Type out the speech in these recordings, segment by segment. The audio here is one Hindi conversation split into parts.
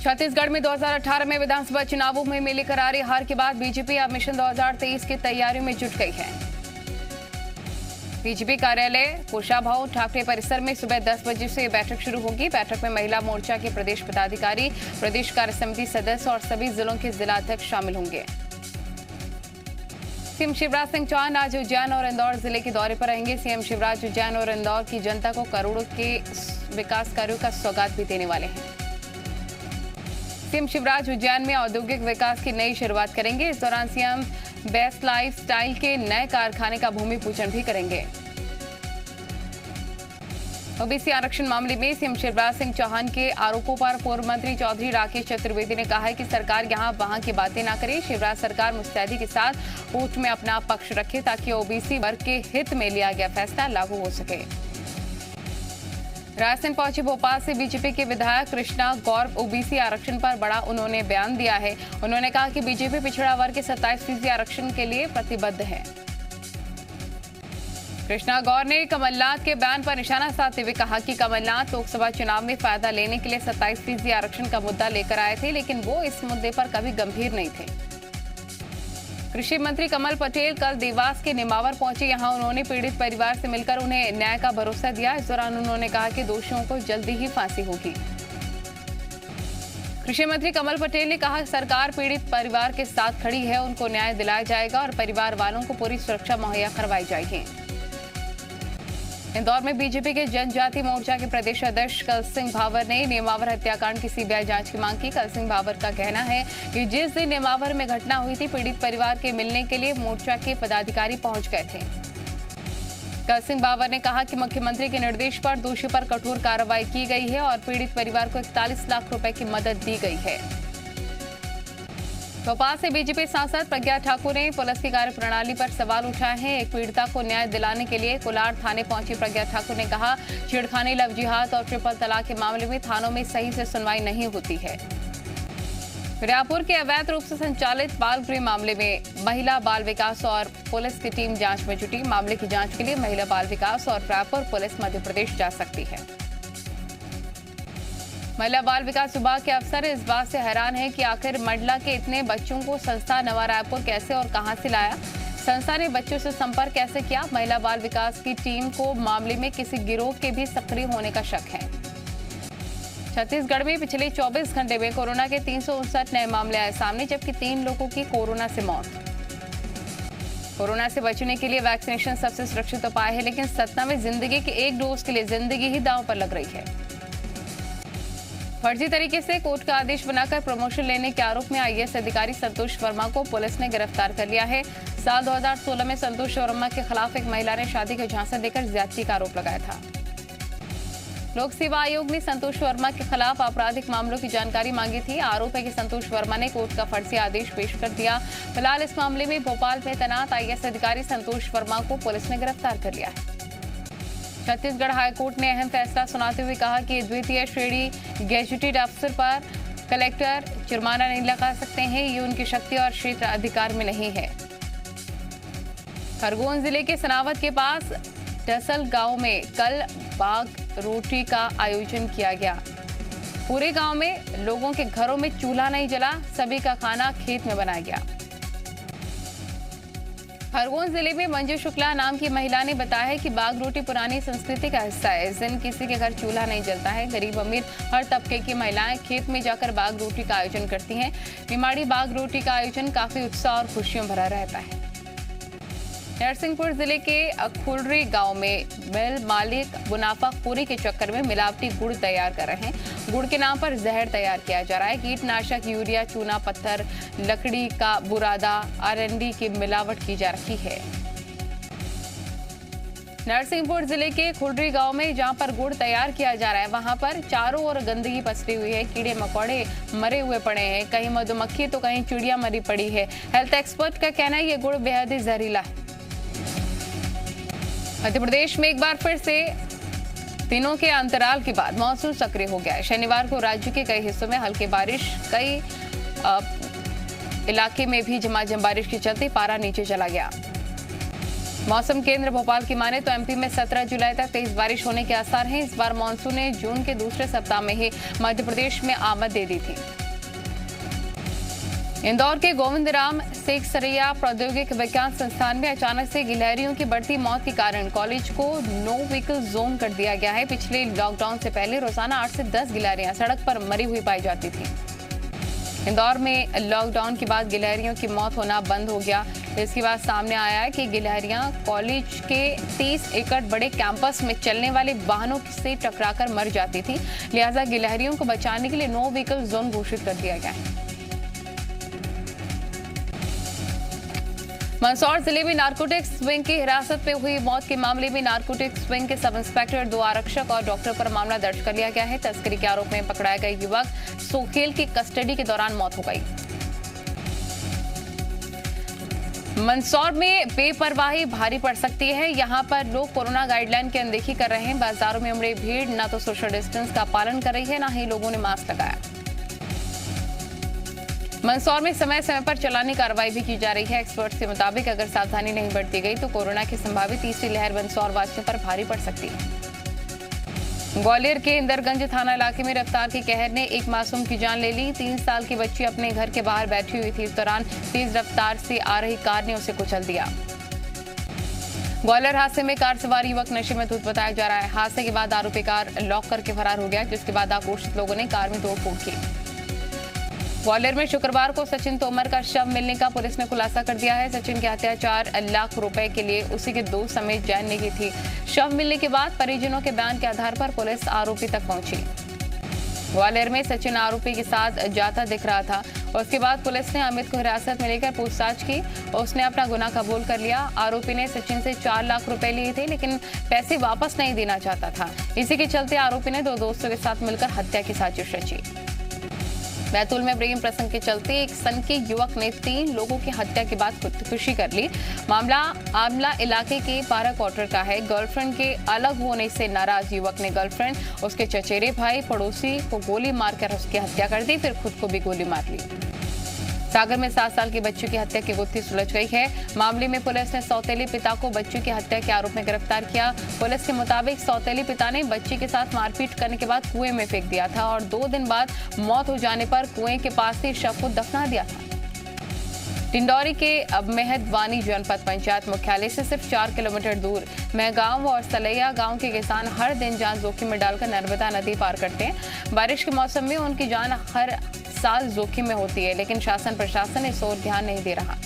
छत्तीसगढ़ में 2018 में विधानसभा चुनावों में मिली करारी हार के बाद बीजेपी अब मिशन 2023 की तैयारियों में जुट गई है। बीजेपी कार्यालय कुशाभाऊ ठाकरे परिसर में सुबह 10 बजे से बैठक शुरू होगी। बैठक में महिला मोर्चा के प्रदेश पदाधिकारी, प्रदेश कार्य समिति सदस्य और सभी जिलों के जिलाध्यक्ष शामिल होंगे। सीएम शिवराज सिंह चौहान आज उज्जैन और इंदौर जिले के दौरे पर रहेंगे। सीएम शिवराज उज्जैन और इंदौर की जनता को करोड़ों के विकास कार्यों का सौगात भी देने वाले हैं। सीएम शिवराज उज्जैन में औद्योगिक विकास की नई शुरुआत करेंगे। इस दौरान सीएम बेस्ट लाइफ स्टाइल के नए कारखाने का भूमि पूजन भी करेंगे। ओबीसी आरक्षण मामले में सीएम शिवराज सिंह चौहान के आरोपों पर पूर्व मंत्री चौधरी राकेश चतुर्वेदी ने कहा है कि सरकार यहां वहां की बातें ना करे। शिवराज सरकार मुस्तैदी के साथ कोर्ट में अपना पक्ष रखे ताकि ओबीसी वर्ग के हित में लिया गया फैसला लागू हो सके। रायसेन पहुंचे भोपाल से बीजेपी के विधायक कृष्णा गौर ओबीसी आरक्षण पर बड़ा उन्होंने बयान दिया है। उन्होंने कहा कि बीजेपी पिछड़ा वर्ग के 27% आरक्षण के लिए प्रतिबद्ध है। कृष्णा गौर ने कमलनाथ के बयान पर निशाना साधते हुए कहा कि कमलनाथ लोकसभा चुनाव में फायदा लेने के लिए 27% आरक्षण का मुद्दा लेकर आए थे, लेकिन वो इस मुद्दे पर कभी गंभीर नहीं थे। कृषि मंत्री कमल पटेल कल देवास के नेमावर पहुंचे। यहां उन्होंने पीड़ित परिवार से मिलकर उन्हें न्याय का भरोसा दिया। इस दौरान उन्होंने कहा कि दोषियों को जल्दी ही फांसी होगी। कृषि मंत्री कमल पटेल ने कहा सरकार पीड़ित परिवार के साथ खड़ी है, उनको न्याय दिलाया जाएगा और परिवार वालों को पूरी सुरक्षा मुहैया करवाई जाएगी। इंदौर में बीजेपी के जनजाति मोर्चा के प्रदेश अध्यक्ष कल सिंह भावर ने नेमावर हत्याकांड की सीबीआई जांच की मांग की। कल सिंह भावर का कहना है कि जिस दिन नेमावर में घटना हुई थी, पीड़ित परिवार के मिलने के लिए मोर्चा के पदाधिकारी पहुंच गए थे। कल सिंह भावर ने कहा कि मुख्यमंत्री के निर्देश पर दोषी पर कठोर कार्रवाई की गई है और पीड़ित परिवार को 41 लाख रुपए की मदद दी गई है। भोपाल से बीजेपी सांसद प्रज्ञा ठाकुर ने पुलिस की कार्यप्रणाली पर सवाल उठाए हैं। एक पीड़िता को न्याय दिलाने के लिए कोलार थाने पहुंची प्रज्ञा ठाकुर ने कहा छेड़खानी, लव जिहाद और ट्रिपल तलाक के मामले में थानों में सही से सुनवाई नहीं होती है। रायपुर के अवैध रूप से संचालित बाल गृह मामले में महिला बाल विकास और पुलिस की टीम जांच में जुटी। मामले की जांच के लिए महिला बाल विकास और रायपुर पुलिस मध्य प्रदेश जा सकती है। महिला बाल विकास विभाग के अफसर इस बात से हैरान हैं कि आखिर मंडला के इतने बच्चों को संस्था नवा रायपुर कैसे और कहां से लाया। संस्था ने बच्चों से संपर्क कैसे किया। महिला बाल विकास की टीम को मामले में किसी गिरोह के भी सक्रिय होने का शक है। छत्तीसगढ़ में पिछले 24 घंटे में कोरोना के 359 नए मामले आए सामने, जबकि 3 लोगों की कोरोना से मौत। कोरोना से बचने के लिए वैक्सीनेशन सबसे सुरक्षित उपाय है, लेकिन सतना में जिंदगी के एक डोज के लिए जिंदगी ही दांव पर लग रही है। फर्जी तरीके से कोर्ट का आदेश बनाकर प्रमोशन लेने के आरोप में आईएएस अधिकारी संतोष वर्मा को पुलिस ने गिरफ्तार कर लिया है। साल 2016 में संतोष वर्मा के खिलाफ एक महिला ने शादी का झांसा देकर ज्यादती का आरोप लगाया था। लोक सेवा आयोग ने संतोष वर्मा के खिलाफ आपराधिक मामलों की जानकारी मांगी थी। आरोप है कि संतोष वर्मा ने कोर्ट का फर्जी आदेश पेश कर दिया। फिलहाल इस मामले में भोपाल में तैनात आईएएस अधिकारी संतोष वर्मा को पुलिस ने गिरफ्तार कर लिया है। छत्तीसगढ़ हाईकोर्ट ने अहम फैसला सुनाते हुए कहा कि द्वितीय श्रेणी गेजेटेड अफसर पर कलेक्टर जुर्माना नहीं लगा सकते हैं। ये उनकी शक्ति और क्षेत्र अधिकार में नहीं है। खरगोन जिले के सनावद के पास डसल गांव में कल बाग रोटी का आयोजन किया गया। पूरे गांव में लोगों के घरों में चूल्हा नहीं जला, सभी का खाना खेत में बनाया गया। खरगोन जिले में मंजू शुक्ला नाम की महिला ने बताया है कि बाग रोटी पुरानी संस्कृति का हिस्सा है। इस दिन किसी के घर चूल्हा नहीं जलता है। गरीब अमीर हर तबके की महिलाएं खेत में जाकर बाग रोटी का आयोजन करती हैं। निमाड़ी बाग रोटी का आयोजन काफी उत्साह और खुशियों भरा रहता है। नरसिंहपुर जिले के खुलरी गांव में मिल मालिक मुनाफाखोरी के चक्कर में मिलावटी गुड़ तैयार कर रहे हैं। गुड़ के नाम पर जहर तैयार किया जा रहा है। कीटनाशक, यूरिया, चूना पत्थर, लकड़ी का बुरादा, आरएनडी की मिलावट की जा रही है। नरसिंहपुर जिले के खुलरी गांव में जहां पर गुड़ तैयार किया जा रहा है, वहां पर चारों ओर गंदगी पसरी हुई है। कीड़े मकोड़े मरे हुए पड़े हैं, कहीं मधुमक्खी तो कहीं चिड़िया मरी पड़ी है। हेल्थ एक्सपर्ट का कहना है ये गुड़ बेहद ही जहरीला है। मध्य प्रदेश में एक बार फिर से दिनों के अंतराल के बाद मॉनसून सक्रिय हो गया है। शनिवार को राज्य के कई हिस्सों में हल्की बारिश, कई इलाके में भी झमाझम बारिश के चलते पारा नीचे चला गया। मौसम केंद्र भोपाल की माने तो एमपी में 17 जुलाई तक तेज बारिश होने के आसार हैं। इस बार मानसून ने जून के दूसरे सप्ताह में ही मध्य प्रदेश में आमद दे दी थी। इंदौर के गोविंदराम सेकसरैया प्रौद्योगिक विज्ञान संस्थान में अचानक से गिलहरियों की बढ़ती मौत के कारण कॉलेज को नो व्हीकल जोन कर दिया गया है। पिछले लॉकडाउन से पहले रोजाना 8 से 10 गिलहरियां सड़क पर मरी हुई पाई जाती थी। इंदौर में लॉकडाउन के बाद गिलहरियों की मौत होना बंद हो गया। इसके बाद सामने आया है कि गिलहरियां कॉलेज के 30 एकड़ बड़े कैंपस में चलने वाले वाहनों से टकराकर मर जाती थी। लिहाजा गिलहरियों को बचाने के लिए नो व्हीकल जोन घोषित कर दिया गया है। मंदसौर जिले में नारकोटिक्स विंग की हिरासत में हुई मौत के मामले में नारकोटिक्स विंग के सब इंस्पेक्टर, 2 आरक्षक और डॉक्टर पर मामला दर्ज कर लिया गया है। तस्करी के आरोप में पकड़ाए गए युवक सोखेल की कस्टडी के दौरान मौत हो गई। मंदसौर में बेपरवाही भारी पड़ सकती है। यहां पर लोग कोरोना गाइडलाइन की अनदेखी कर रहे हैं। बाजारों में उमड़ी भीड़ न तो सोशल डिस्टेंस का पालन कर रही है, न ही लोगों ने मास्क लगाया। मंदसौर में समय समय पर चालानी कार्रवाई भी की जा रही है। एक्सपर्ट्स के मुताबिक अगर सावधानी नहीं बरती गई तो कोरोना की संभावित तीसरी लहर मंदसौर वासियों पर भारी पड़ सकती है। ग्वालियर के इंदरगंज थाना इलाके में रफ्तार की कहर ने एक मासूम की जान ले ली। 3 साल की बच्ची अपने घर के बाहर बैठी हुई थी। इस दौरान तेज रफ्तार से आ रही कार ने उसे कुचल दिया। ग्वालियर हादसे में कार सवार युवक नशे में धुत बताया जा रहा है। हादसे के बाद आरोपी कार लॉक करके फरार हो गया, जिसके बाद आक्रोशित लोगों ने कार में तोड़फोड़ की। ग्वालियर में शुक्रवार को सचिन तोमर का शव मिलने का पुलिस ने खुलासा कर दिया है। सचिन की हत्या 4 लाख रुपए के लिए उसी के दोस्त समेत जैन ने की थी। शव मिलने के बाद परिजनों के बयान के आधार पर पुलिस आरोपी तक पहुंची। ग्वालियर में सचिन आरोपी के साथ जाता दिख रहा था। उसके बाद पुलिस ने अमित को हिरासत में लेकर पूछताछ की। उसने अपना गुनाह कबूल कर लिया। आरोपी ने सचिन से 4 लाख रुपए लिए थे, लेकिन पैसे वापस नहीं देना चाहता था। इसी के चलते आरोपी ने 2 दोस्तों के साथ मिलकर हत्या की साजिश रची। बैतूल में प्रेम प्रसंग के चलते एक सनकी युवक ने 3 लोगों की हत्या के बाद खुदकुशी कर ली। मामला आमला इलाके के 12 क्वार्टर का है। गर्लफ्रेंड के अलग होने से नाराज युवक ने गर्लफ्रेंड, उसके चचेरे भाई, पड़ोसी को गोली मारकर उसकी हत्या कर दी, फिर खुद को भी गोली मार ली। सागर में 7 साल की बच्ची की हत्या की गुत्थी सुलझ गई है। मामले में पुलिस ने सौतेली पिता को बच्ची की हत्या के आरोप में गिरफ्तार किया। पुलिस के मुताबिक सौतेली पिता ने बच्ची के साथ मारपीट करने के बाद कुएं में फेंक दिया था और 2 दिन बाद मौत हो जाने पर कुएं के पास ही शव को दफना दिया था। डिंडौरी के मेहदवानी जनपद पंचायत मुख्यालय से सिर्फ 4 किलोमीटर दूर महगांव और सलैया गांव के किसान हर दिन जान जोखिम में डालकर नर्मदा नदी पार करते हैं। बारिश के मौसम में उनकी जान हर साल जोखिम में होती है, लेकिन शासन प्रशासन इस ओर ध्यान नहीं दे रहा।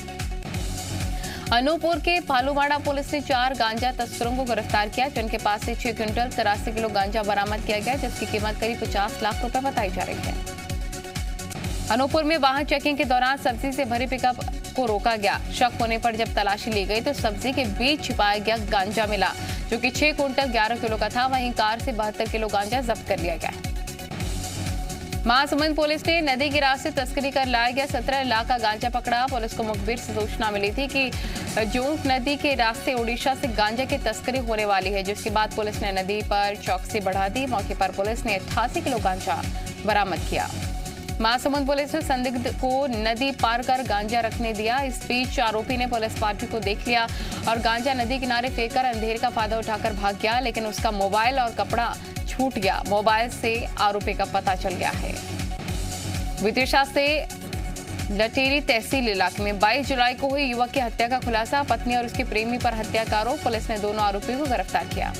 अनूपपुर के पालूवाड़ा पुलिस ने 4 गांजा तस्करों को गिरफ्तार किया, जिनके पास से 6 क्विंटल 83 किलो गांजा बरामद किया गया, जिसकी कीमत करीब 50 लाख रुपए बताई जा रही है। अनूपपुर में वाहन चेकिंग के दौरान सब्जी से भरी पिकअप को रोका गया। शक होने पर जब तलाशी ली गई तो सब्जी के बीच छिपाया गया गांजा मिला, जो कि 6 क्विंटल 11 किलो का था। वहीं कार से 72 किलो गांजा जब्त कर लिया गया। महासमुंद पुलिस ने नदी के रास्ते तस्करी कर लाया गया 17 लाख का गांजा पकड़ा। पुलिस को मुखबिर से सूचना मिली थी कि जोंक नदी के रास्ते ओडिशा से गांजा की तस्करी होने वाली है, जिसके बाद पुलिस ने नदी पर चौकसी बढ़ा दी। मौके पर पुलिस ने 88 किलो गांजा बरामद किया। महासमुंद पुलिस ने संदिग्ध को नदी पार कर गांजा रखने दिया। इस बीच आरोपी ने पुलिस पार्टी को देख लिया और गांजा नदी किनारे फेंककर अंधेरे का फायदा उठाकर भाग गया, लेकिन उसका मोबाइल और कपड़ा छूट गया। मोबाइल से आरोपी का पता चल गया है। विदिशा से लटेरी तहसील इलाके में 22 जुलाई को हुई युवक की हत्या का खुलासा। पत्नी और उसके प्रेमी पर हत्या का आरोप। पुलिस ने दोनों आरोपियों को गिरफ्तार किया।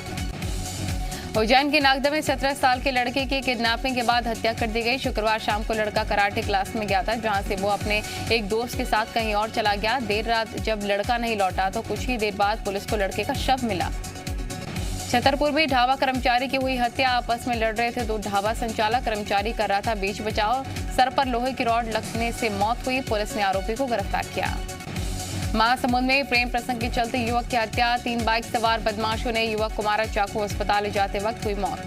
उज्जैन के नागदा में 17 साल के लड़के की किडनैपिंग के बाद हत्या कर दी गई। शुक्रवार शाम को लड़का कराटे क्लास में गया था, जहां से वो अपने एक दोस्त के साथ कहीं और चला गया। देर रात जब लड़का नहीं लौटा तो कुछ ही देर बाद पुलिस को लड़के का शव मिला। छतरपुर में ढाबा कर्मचारी की हुई हत्या। आपस में लड़ रहे थे 2 ढाबा संचालक। कर्मचारी कर रहा था बीच बचाव। सर पर लोहे की रॉड लगने से मौत हुई। पुलिस ने आरोपी को गिरफ्तार किया। महासमुंद में प्रेम प्रसंग के चलते युवक की हत्या। 3 बाइक सवार बदमाशों ने युवक को मारा चाकू। अस्पताल ले जाते वक्त हुई मौत।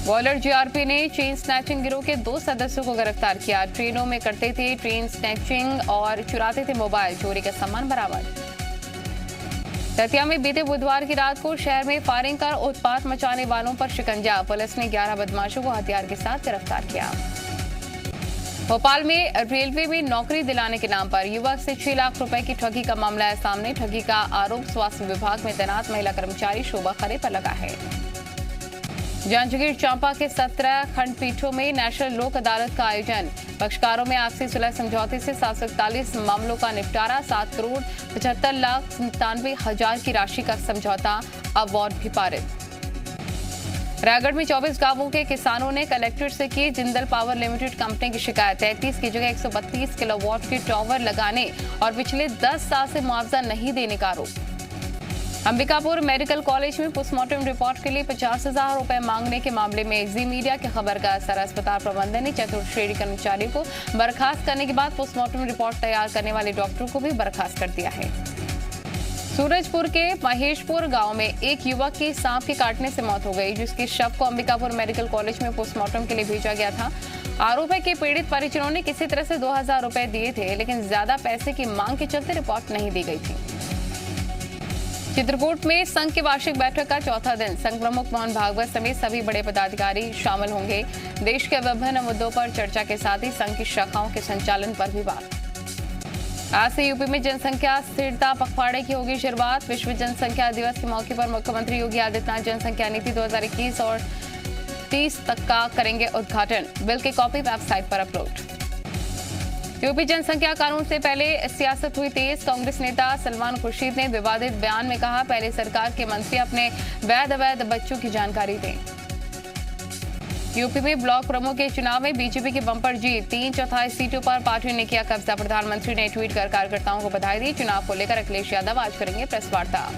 ग्वालियर जीआरपी ने चेन स्नैचिंग गिरोह के 2 सदस्यों को गिरफ्तार किया। ट्रेनों में करते थे ट्रेन स्नैचिंग और चुराते थे मोबाइल। चोरी का सामान बरामद। दतिया में बीते बुधवार की रात को शहर में फायरिंग कर उत्पात मचाने वालों पर शिकंजा। पुलिस ने 11 बदमाशों को हथियार के साथ गिरफ्तार किया। भोपाल में रेलवे में नौकरी दिलाने के नाम पर युवक से 6 लाख रुपए की ठगी का मामला है सामने। ठगी का आरोप स्वास्थ्य विभाग में तैनात महिला कर्मचारी शोभा खरे पर लगा है। जांजगीर चांपा के 17 खंडपीठों में नेशनल लोक अदालत का आयोजन। पक्षकारों में आपसी सुलह समझौते से 741 मामलों का निपटारा। 7,75,97,000 की राशि का समझौता अवार्ड भी पारित। रायगढ़ में 24 गांवों के किसानों ने कलेक्ट्रेट से की जिंदल पावर लिमिटेड कंपनी की शिकायत। 33 की जगह 132 किलोवाट के टावर लगाने और पिछले 10 साल से मुआवजा नहीं देने का आरोप। अंबिकापुर मेडिकल कॉलेज में पोस्टमार्टम रिपोर्ट के लिए 50,000 रुपए मांगने के मामले में जी मीडिया की खबर का असर। अस्पताल प्रबंधन ने चतुर्थ श्रेणी कर्मचारियों को बर्खास्त करने के बाद पोस्टमार्टम रिपोर्ट तैयार करने वाले डॉक्टरों को भी बर्खास्त कर दिया है। सूरजपुर के महेशपुर गांव में एक युवक की सांप के काटने से मौत हो गई, जिसके शव को अंबिकापुर मेडिकल कॉलेज में पोस्टमार्टम के लिए भेजा गया था। आरोप है कि पीड़ित परिजनों ने किसी तरह से 2,000 रुपए दिए थे, लेकिन ज्यादा पैसे की मांग के चलते रिपोर्ट नहीं दी गई थी। चित्रकूट में संघ की वार्षिक बैठक का चौथा दिन। संघ प्रमुख मोहन भागवत समेत सभी बड़े पदाधिकारी शामिल होंगे। देश के विभिन्न मुद्दों पर चर्चा के साथ ही संघ की शाखाओं के संचालन पर भी बात। आज से यूपी में जनसंख्या स्थिरता पखवाड़े की होगी शुरुआत। विश्व जनसंख्या दिवस के मौके पर मुख्यमंत्री योगी आदित्यनाथ जनसंख्या नीति 2021 और 30 तक का करेंगे उद्घाटन। बिल की कॉपी वेबसाइट पर अपलोड। यूपी जनसंख्या कानून से पहले सियासत हुई तेज। कांग्रेस नेता सलमान खुर्शीद ने विवादित बयान में कहा, पहले सरकार के मंत्री अपने वैध अवैध बच्चों की जानकारी दें। यूपी में ब्लॉक प्रमुख के चुनाव में बीजेपी की बम्पर जीत। 3/4 सीटों पर पार्टी ने किया कब्जा। प्रधानमंत्री ने ट्वीट कर कार्यकर्ताओं को बधाई दी। चुनाव को लेकर अखिलेश यादव आज करेंगे प्रेस वार्ता।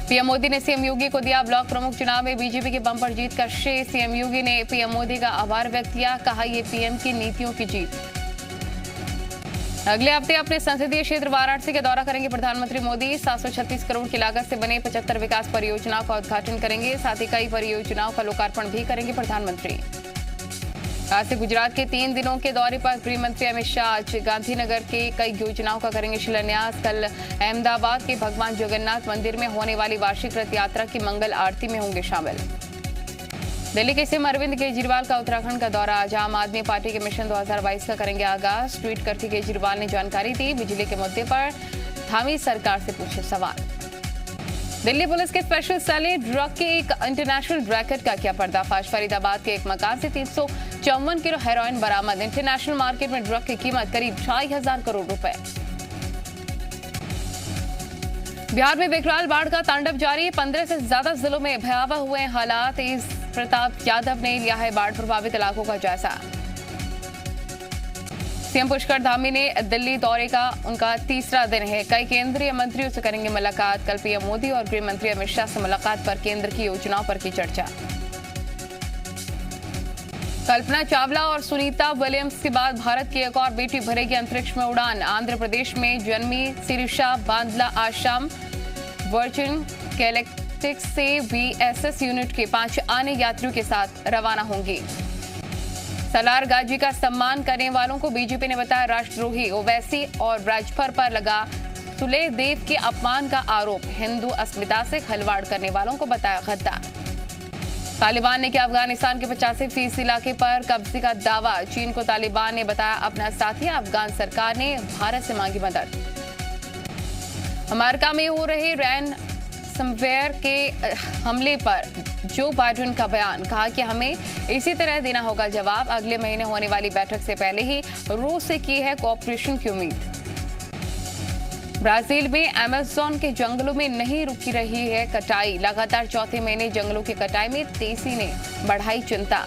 पीएम मोदी ने सीएम योगी को दिया ब्लॉक प्रमुख चुनाव में बीजेपी की बम्पर जीत का श्रेय। सीएम योगी ने पीएम मोदी का आभार व्यक्त किया, कहा ये पीएम की नीतियों की जीत। अगले हफ्ते अपने संसदीय क्षेत्र वाराणसी का दौरा करेंगे प्रधानमंत्री मोदी। 736 करोड़ की लागत से बने 75 विकास परियोजनाओं का उद्घाटन करेंगे। साथ ही कई परियोजनाओं का लोकार्पण भी करेंगे प्रधानमंत्री। आज से गुजरात के 3 दिनों के दौरे पर गृह मंत्री अमित शाह आज गांधीनगर के कई योजनाओं का करेंगे शिलान्यास। कल अहमदाबाद के भगवान जगन्नाथ मंदिर में होने वाली वार्षिक रथ यात्रा की मंगल आरती में होंगे शामिल। दिल्ली के सीएम अरविंद केजरीवाल का उत्तराखंड का दौरा। आज आम आदमी पार्टी के मिशन 2022 का करेंगे आगाज। ट्वीट करके केजरीवाल ने जानकारी दी, बिजली के मुद्दे पर थामी सरकार से पूछे सवाल। दिल्ली पुलिस के स्पेशल सेल ने ड्रग के एक इंटरनेशनल रैकेट का किया पर्दाफाश। फरीदाबाद के एक मकान से 354 किलो हेरोइन बरामद। इंटरनेशनल मार्केट में ड्रग की कीमत करीब 2,500 करोड़ रुपए। बिहार में विकराल बाढ़ का तांडव जारी। 15 से ज्यादा जिलों में भयावह हुए हालात। तेज प्रताप यादव ने लिया है बाढ़ प्रभावित इलाकों का जायजा। सीएम पुष्कर धामी ने दिल्ली दौरे का उनका तीसरा दिन है। कई केंद्रीय मंत्रियों से करेंगे मुलाकात। कल पीएम मोदी और गृह मंत्री अमित शाह से मुलाकात पर केंद्र की योजनाओं पर की चर्चा। कल्पना चावला और सुनीता विलियम्स के बाद भारत की एक और बेटी भरेगी अंतरिक्ष में उड़ान। आंध्र प्रदेश में जन्मी सिरिशा बांदला आश्रम वर्जिन गैलेक्टिक्स से वीएसएस यूनिट के 5 अन्य यात्रियों के साथ रवाना होंगी। सलार गाजी का सम्मान करने वालों को बीजेपी ने बताया राष्ट्रद्रोही। ओवैसी और राजभर पर लगा सुलेदेव के अपमान का आरोप। हिंदू अस्मिता से खिलवाड़ करने वालों को बताया गद्दार। तालिबान ने किया अफगानिस्तान के 85% इलाके पर कब्जे का दावा। चीन को तालिबान ने बताया अपना साथी। अफगान सरकार ने भारत से मांगी मदद। अमेरिका में हो रहे रैनसमवेयर के हमले पर जो बाइडेन का बयान। कहा कि हमें इसी तरह देना होगा जवाब। अगले महीने होने वाली बैठक से पहले ही रूस से की है कोऑपरेशन की उम्मीद। ब्राजील में अमेज़न के जंगलों में नहीं रुकी रही है कटाई। लगातार चौथे महीने जंगलों की कटाई में तेजी ने बढ़ाई चिंता।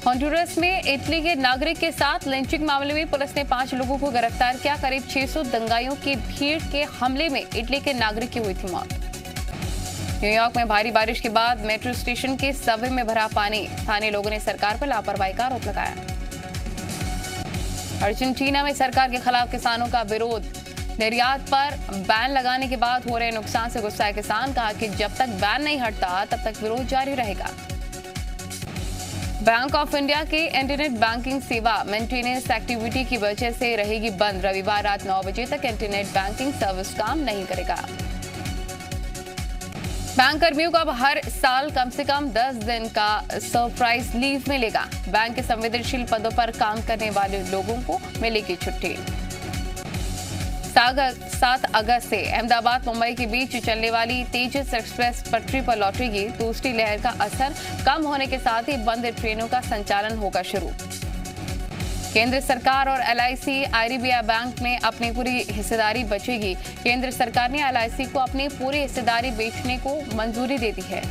होंडुरस में इटली के नागरिक के साथ लिंचिंग मामले में पुलिस ने 5 लोगों को गिरफ्तार किया। करीब 600 दंगाइयों की भीड़ के हमले में इटली के नागरिक की हुई थी मौत। न्यूयॉर्क में भारी बारिश के बाद मेट्रो स्टेशन के सबवे में भरा पानी। स्थानीय लोगों ने सरकार पर लापरवाही का आरोप लगाया। अर्जेंटीना में सरकार के खिलाफ किसानों का विरोध। निर्यात पर बैन लगाने के बाद हो रहे नुकसान से गुस्साए किसान। कहा कि जब तक बैन नहीं हटता तब तक विरोध जारी रहेगा। बैंक ऑफ इंडिया की इंटरनेट बैंकिंग सेवा मेंटेनेंस एक्टिविटी की वजह से रहेगी बंद। रविवार रात 9 बजे तक इंटरनेट बैंकिंग सर्विस काम नहीं करेगा। बैंक कर्मियों को अब हर साल कम से कम 10 दिन का सरप्राइज लीव मिलेगा। बैंक के संवेदनशील पदों पर काम करने वाले लोगों को मिलेगी छुट्टी। 7 अगस्त से अहमदाबाद मुंबई के बीच चलने वाली तेजस एक्सप्रेस पटरी पर लौटेगी। दूसरी लहर का असर कम होने के साथ ही बंद ट्रेनों का संचालन होगा शुरू। केंद्र सरकार और LIC IDBI बैंक में अपनी पूरी हिस्सेदारी बचेगी। केंद्र सरकार ने LIC को अपनी पूरी हिस्सेदारी बेचने को मंजूरी दे दी है।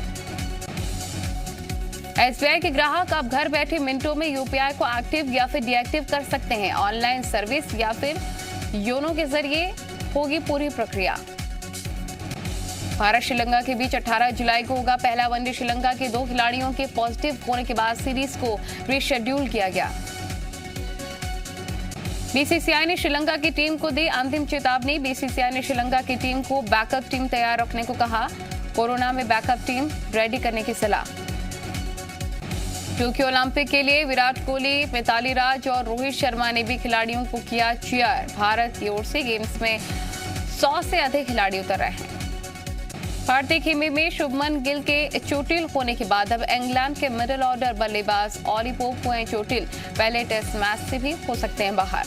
SBI के ग्राहक अब घर बैठे मिनटों में UPI को एक्टिव या फिर डीएक्टिव कर सकते हैं। ऑनलाइन सर्विस या फिर योनो के जरिए होगी पूरी प्रक्रिया। भारत श्रीलंका के बीच 18 जुलाई को होगा पहला वनडे। श्रीलंका के 2 खिलाड़ियों के पॉजिटिव होने के बाद सीरीज को रीशेड्यूल किया गया। BCCI ने श्रीलंका की टीम को दी अंतिम चेतावनी। BCCI ने श्रीलंका की टीम को बैकअप टीम तैयार रखने को कहा। कोरोना में बैकअप टीम रेडी करने की सलाह। टोक्यो ओलंपिक के लिए विराट कोहली, मिताली राज और रोहित शर्मा ने भी खिलाड़ियों को किया चीयर। भारत की ओर से गेम्स में 100 से अधिक खिलाड़ी उतर रहे हैं। भारतीय खेमे में शुभमन गिल के चोटिल होने के बाद अब इंग्लैंड के मिडिल ऑर्डर बल्लेबाज ऑली पोप हुए चोटिल। पहले टेस्ट मैच से भी हो सकते हैं बाहर।